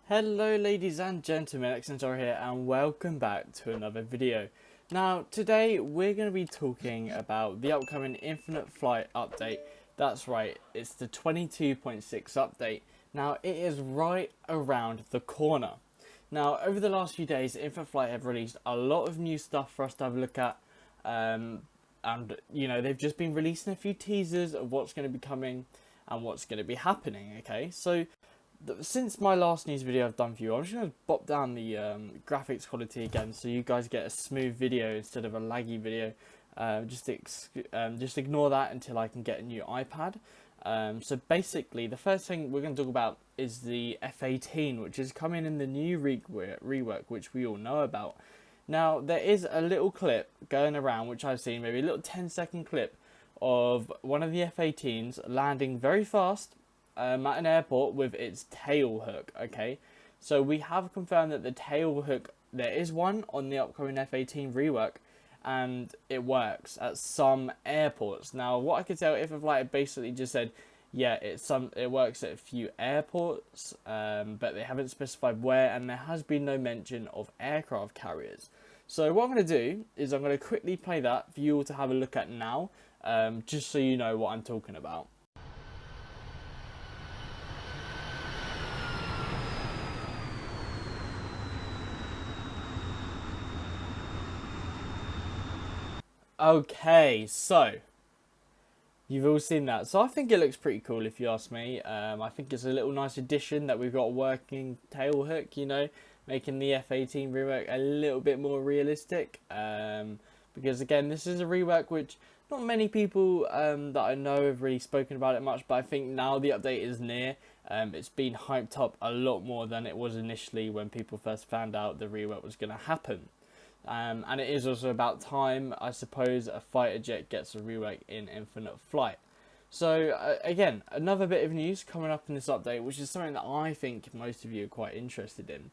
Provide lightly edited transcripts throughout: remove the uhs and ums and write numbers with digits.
Hello ladies and gentlemen, Accenture here and welcome back to another video. Now today we're going to be talking about the upcoming Infinite Flight update. That's right, it's the 22.6 update. Now it is right around the corner. Now over the last few days Infinite Flight have released a lot of new stuff for us to have a look at. And you know, they've just been releasing a few teasers of what's going to be coming and what's going to be happening. Okay, so since my last news video I've done for you, I'm just going to pop down the graphics quality again so you guys get a smooth video instead of a laggy video. Just ignore that until I can get a new iPad. So basically the first thing we're going to talk about is the F-18, which is coming in the new rework, which we all know about. Now there is a little clip going around which I've seen, maybe a little 10-second clip of one of the F-18s landing very fast at an airport with its tail hook. Okay, so we have confirmed that the tail hook, there is one on the upcoming F-18 rework and it works at some airports. Now what I could tell, if a flight basically just said yeah, it works at a few airports, but they haven't specified where, and there has been no mention of aircraft carriers. So what I'm going to do is I'm going to quickly play that for you all to have a look at now, just so you know what I'm talking about. Okay, so you've all seen that. So I think it looks pretty cool if you ask me. I think it's a little nice addition that we've got a working tail hook, you know, making the F-18 rework a little bit more realistic. Because again, this is a rework which not many people that I know have really spoken about it much, but I think now the update is near. It's been hyped up a lot more than it was initially when people first found out the rework was going to happen. And it is also about time, I suppose, a fighter jet gets a rework in Infinite Flight. So again, another bit of news coming up in this update, which is something that I think most of you are quite interested in.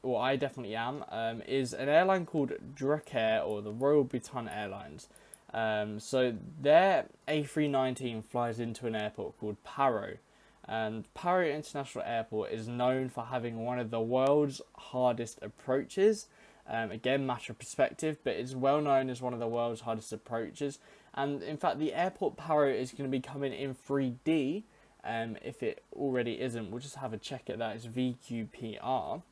Well, I definitely am. Is an airline called Drecair, or the Royal Bhutan Airlines. So their A319 flies into an airport called Paro. And Paro International Airport is known for having one of the world's hardest approaches. Again, matter of perspective, but it's well known as one of the world's hardest approaches. And in fact, the airport Paro is going to be coming in 3D. If it already isn't, we'll just have a check at that. It's VQPR. So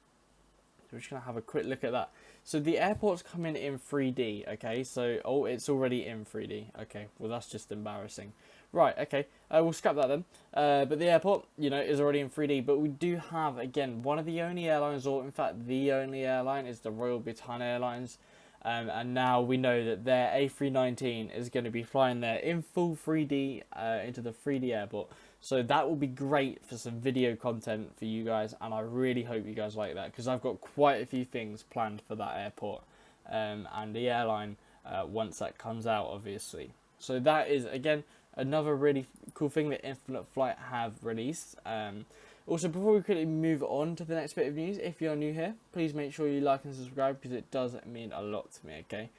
we're just going to have a quick look at that. So the airport's coming in 3D, okay? So, oh, it's already in 3D. Okay, well, that's just embarrassing. Right, okay, we'll scrap that then. But the airport, you know, is already in 3D. But we do have, again, one of the only airlines, or in fact, the only airline is the Royal Bhutan Airlines. And now we know that their A319 is going to be flying there in full 3D into the 3D airport. So that will be great for some video content for you guys, and I really hope you guys like that, because I've got quite a few things planned for that airport and the airline once that comes out, obviously. So that is, again, another really cool thing that Infinite Flight have released. Also, before we quickly move on to the next bit of news, if you're new here, please make sure you like and subscribe, because it does mean a lot to me, okay?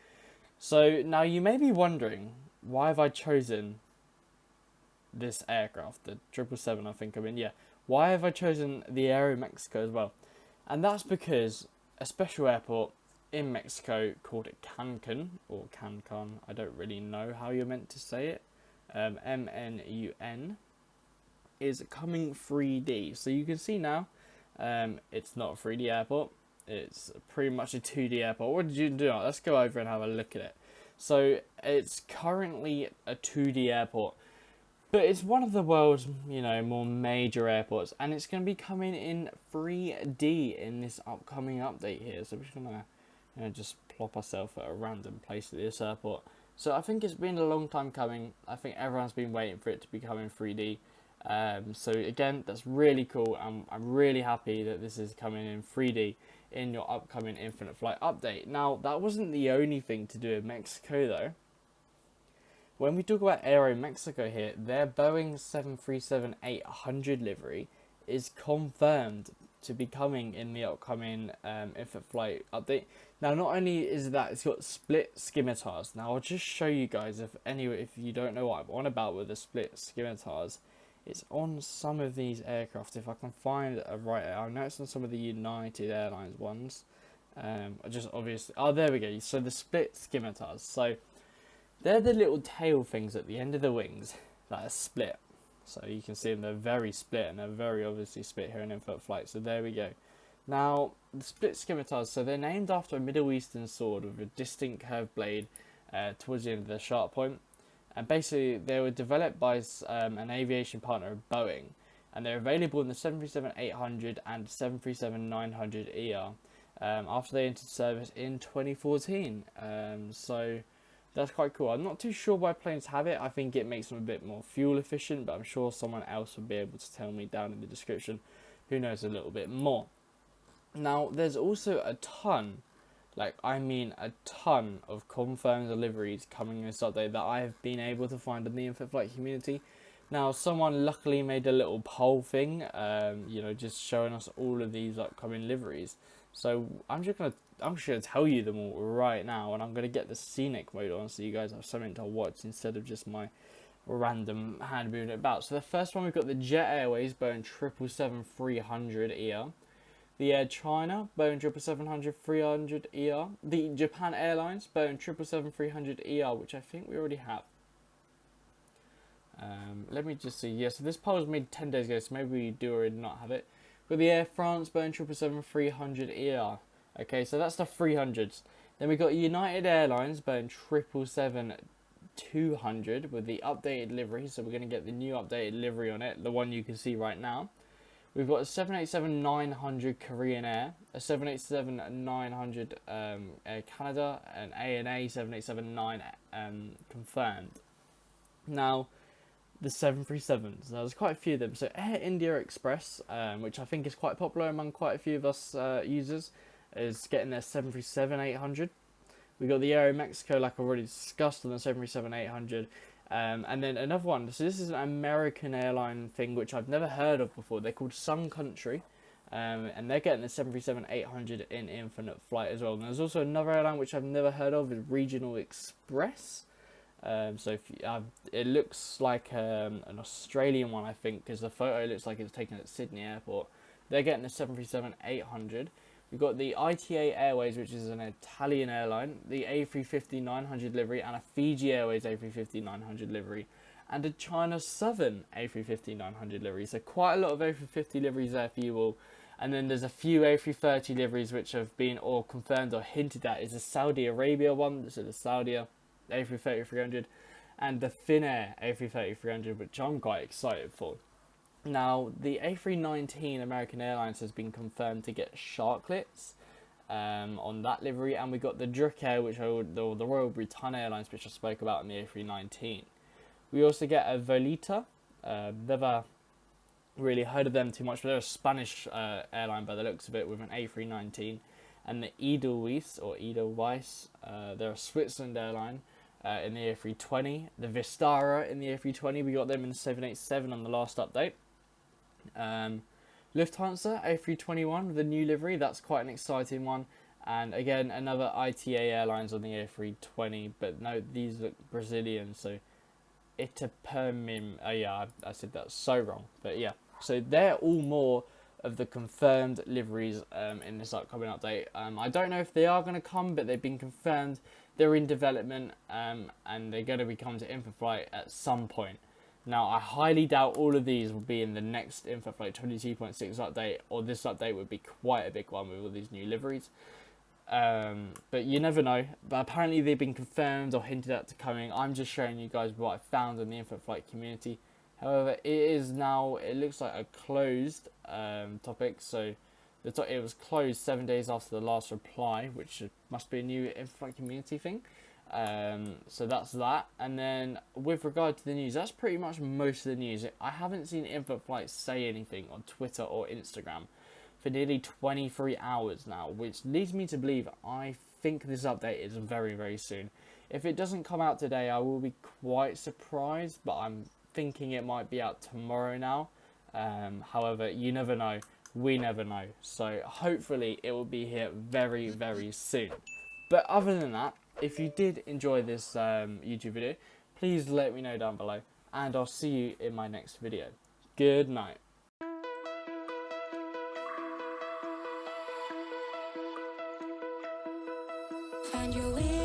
So now you may be wondering, why have I chosen this aircraft, the 777, I think. Yeah, why have I chosen the Aero Mexico as well? And that's because a special airport in Mexico called Cancun, or Cancun, I don't really know how you're meant to say it, MNUN, is coming 3D. So you can see now, it's not a 3D airport, it's pretty much a 2D airport. What did you do? Let's go over and have a look at it. So it's currently a 2D airport, but it's one of the world's, you know, more major airports, and it's going to be coming in 3D in this upcoming update here. So we're just going to, you know, just plop ourselves at a random place at this airport. So I think it's been a long time coming. I think everyone's been waiting for it to become in 3D. So again, that's really cool. I'm really happy that this is coming in 3D in your upcoming Infinite Flight update. Now, that wasn't the only thing to do in Mexico, though. When we talk about Aero Mexico here, their Boeing 737-800 livery is confirmed to be coming in the upcoming Infinite Flight update. Now, not only is that, it's got split scimitars. Now, I'll just show you guys, if you don't know what I'm on about with the split scimitars, It's on some of these aircraft. If I can find a right, I know it's on some of the United Airlines ones. Just obviously, oh, there we go. So the split scimitars. So they're the little tail things at the end of the wings that are split. So you can see them, they're very split, and they're very obviously split here in infant flight. So there we go. Now, the split scimitars, so they're named after a Middle Eastern sword with a distinct curved blade towards the end of the sharp point. And basically, they were developed by an aviation partner of Boeing. And they're available in the 737-800 and 737-900ER after they entered service in 2014. So that's quite cool. I'm not too sure why planes have it. I think it makes them a bit more fuel efficient, but I'm sure someone else will be able to tell me down in the description who knows a little bit more. Now, there's also a ton, a ton of confirmed deliveries coming in this update that I have been able to find in the infant flight community. Now, someone luckily made a little poll thing, just showing us all of these upcoming liveries. So I'm just gonna tell you them all right now, and I'm gonna get the scenic mode on so you guys have something to watch instead of just my random hand moving it about. So the first one, we've got the Jet Airways Boeing 777-300ER, the Air China Boeing 777-300ER, the Japan Airlines Boeing 777-300ER, which I think we already have. Let me just see. Yeah, so this poll was made 10 days ago, so maybe we do already not have it. With the Air France Boeing 777-300ER. Okay, so that's the 300s. Then we got United Airlines Boeing 777-200 with the updated livery. So we're going to get the new updated livery on it, the one you can see right now. We've got a 787-900 Korean Air, a 787-900 Air Canada, an ANA 787-9 confirmed. Now, the 737s. Now, there's quite a few of them. So Air India Express, which I think is quite popular among quite a few of us users, is getting their 737-800. We got the Aero Mexico, like I've already discussed, on the 737-800. And then another one. So this is an American airline thing, which I've never heard of before. They're called Sun Country. And they're getting the 737-800 in infinite flight as well. And there's also another airline which I've never heard of, is Regional Express. So if it looks like an Australian one, I think, because the photo looks like it's taken at Sydney Airport. They're getting the 737-800. We've got the ITA Airways, which is an Italian airline, the A350-900 livery, and a Fiji Airways A350-900 livery, and a China Southern A350-900 livery. So quite a lot of A350 liveries there for you all. And then there's a few A330 liveries which have been or confirmed or hinted at. Is the Saudi Arabia one, so the Saudi A330-300, and the Finnair A330-300, which I'm quite excited for. Now, the A319 American Airlines has been confirmed to get sharklets on that livery, and we got the Druk, which are the Royal Britannia Airlines, which I spoke about in the A319. We also get a Volita. Never really heard of them too much, but they're a Spanish airline by the looks of it, with an A319. And the Edelweiss, they're a Switzerland airline in the A320. The Vistara in the A320, we got them in the 787 on the last update. Lufthansa A321 with the new livery, that's quite an exciting one. And again, another ITA Airlines on the A320, but no, these look Brazilian, so Itapermim, I said that so wrong, but yeah. So they're all more of the confirmed liveries in this upcoming update. I don't know if they are going to come, but they've been confirmed. They're in development, and they're going to be coming to infant flight at some point. Now, I highly doubt all of these will be in the next infant flight 22.6 update, or this update would be quite a big one with all these new liveries. But you never know. But apparently they've been confirmed or hinted at to coming. I'm just showing you guys what I found in the infant flight community. However, it is now, it looks like a closed topic. So it was closed 7 days after the last reply, which must be a new infant flight community thing. So that's that. And then with regard to the news, that's pretty much most of the news. I haven't seen infant flight say anything on Twitter or Instagram for nearly 23 hours now, which leads me to believe I think this update is very, very soon. If it doesn't come out today, I will be quite surprised, but I'm thinking it might be out tomorrow now. However, you never know. We never know. So hopefully it will be here very, very soon. But other than that, if you did enjoy this YouTube video, please let me know down below, and I'll see you in my next video. Good night. Find your way.